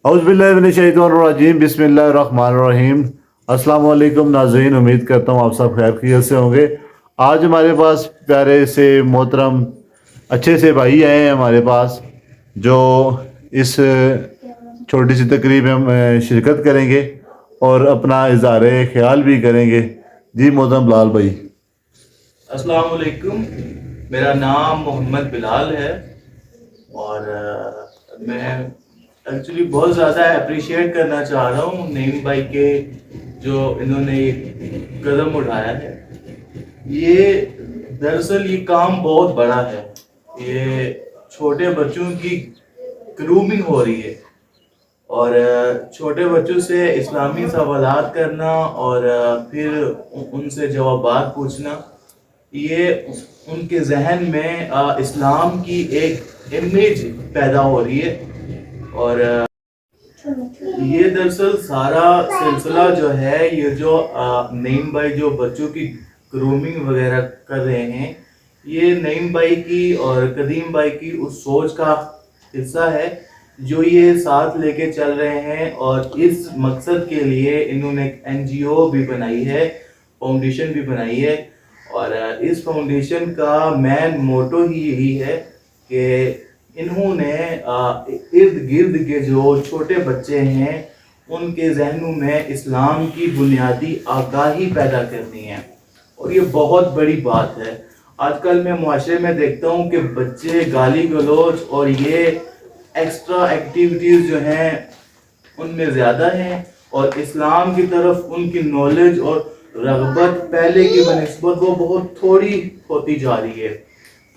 اعوذ باللہ من الشیطان الرجیم، بسم اللہ الرحمن الرحیم۔ السلام علیکم ناظرین، امید کرتا ہوں آپ سب خیر خیریت سے ہوں گے۔ آج ہمارے پاس پیارے سے محترم اچھے سے بھائی آئے ہیں ہمارے پاس، جو اس چھوٹی سی تقریب میں شرکت کریں گے اور اپنا اظہار خیال بھی کریں گے۔ جی محترم بلال بھائی۔ السلام علیکم، میرا نام محمد بلال ہے اور میں ایکچولی بہت زیادہ اپریشیٹ کرنا چاہ رہا ہوں نعیم بھائی کے جو انہوں نے ایک قدم اٹھایا ہے۔ یہ دراصل یہ کام بہت بڑا ہے، یہ چھوٹے بچوں کی گرومنگ ہو رہی ہے اور چھوٹے بچوں سے اسلامی سوالات کرنا اور پھر ان سے جوابات پوچھنا، یہ ان کے ذہن میں اسلام کی ایک امیج پیدا ہو رہی ہے۔ اور یہ دراصل سارا سلسلہ جو ہے، یہ جو نعیم بھائی جو بچوں کی گرومنگ وغیرہ کر رہے ہیں، یہ نعیم بھائی کی اور قدیم بھائی کی اس سوچ کا حصہ ہے جو یہ ساتھ لے کے چل رہے ہیں۔ اور اس مقصد کے لیے انہوں نے ایک NGO بھی بنائی ہے، فاؤنڈیشن بھی بنائی ہے، اور اس فاؤنڈیشن کا مین موٹو ہی یہی ہے کہ انہوں نے ارد گرد کے جو چھوٹے بچے ہیں ان کے ذہنوں میں اسلام کی بنیادی آگاہی پیدا کرنی ہے۔ اور یہ بہت بڑی بات ہے۔ آج کل میں معاشرے میں دیکھتا ہوں کہ بچے گالی گلوچ اور یہ ایکسٹرا ایکٹیویٹیز جو ہیں ان میں زیادہ ہیں، اور اسلام کی طرف ان کی نالج اور رغبت پہلے کی بنسبت وہ بہت تھوڑی ہوتی جا رہی ہے۔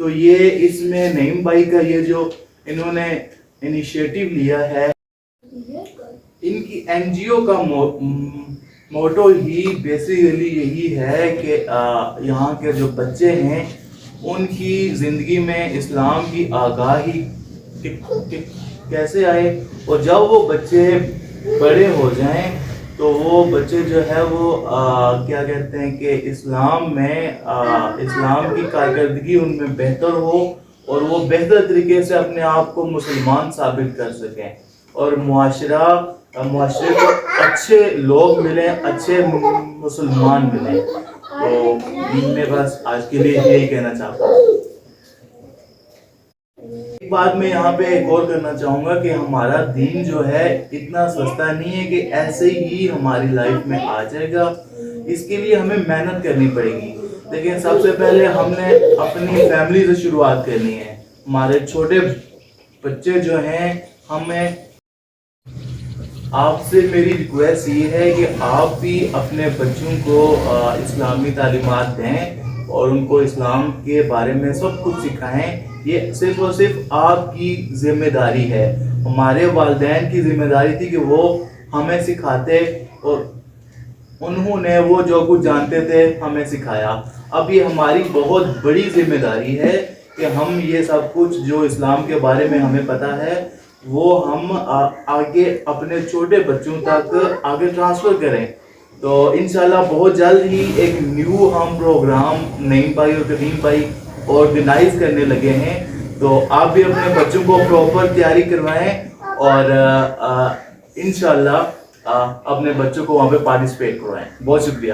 تو یہ اس میں نعیم بھائی کا یہ جو انہوں نے انیشیٹو لیا ہے، ان کی NGO کا موٹو ہی بیسیکلی یہی ہے کہ یہاں کے جو بچے ہیں ان کی زندگی میں اسلام کی آگاہی کیسے آئے، اور جب وہ بچے بڑے ہو جائیں تو وہ بچے جو ہے وہ کیا کہتے ہیں کہ اسلام میں اسلام کی کارکردگی ان میں بہتر ہو اور وہ بہتر طریقے سے اپنے آپ کو مسلمان ثابت کر سکیں، اور معاشرے کو اچھے لوگ ملیں، اچھے مسلمان ملیں۔ تو میں بس آج کے لیے یہی کہنا چاہتا ہوں۔ ایک بات میں یہاں پہ ایک اور کرنا چاہوں گا کہ ہمارا دین جو ہے اتنا سستا نہیں ہے کہ ایسے ہی ہماری لائف میں آ جائے گا، اس کے لیے ہمیں محنت کرنی پڑے گی۔ لیکن سب سے پہلے ہم نے اپنی فیملی سے شروعات کرنی ہے۔ ہمارے چھوٹے بچے جو ہیں، ہمیں آپ سے میری ریکویسٹ یہ ہے کہ آپ بھی اپنے بچوں کو اسلامی تعلیمات دیں اور ان کو اسلام کے بارے میں سب کچھ سکھائیں۔ یہ صرف اور صرف آپ کی ذمہ داری ہے۔ ہمارے والدین کی ذمہ داری تھی کہ وہ ہمیں سکھاتے، اور انہوں نے وہ جو کچھ جانتے تھے ہمیں سکھایا۔ اب یہ ہماری بہت بڑی ذمہ داری ہے کہ ہم یہ سب کچھ جو اسلام کے بارے میں ہمیں پتہ ہے وہ ہم آگے اپنے چھوٹے بچوں تک آگے ٹرانسفر کریں۔ تو انشاءاللہ بہت جلد ہی ایک نیو ہم پروگرام نعیم بھائی اور قدیم بھائی آرگنائز کرنے لگے ہیں۔ تو آپ بھی اپنے بچوں کو پراپر تیاری کروائیں اور انشاءاللہ اپنے بچوں کو وہاں پہ پارٹیسپیٹ کروائیں۔ بہت شکریہ۔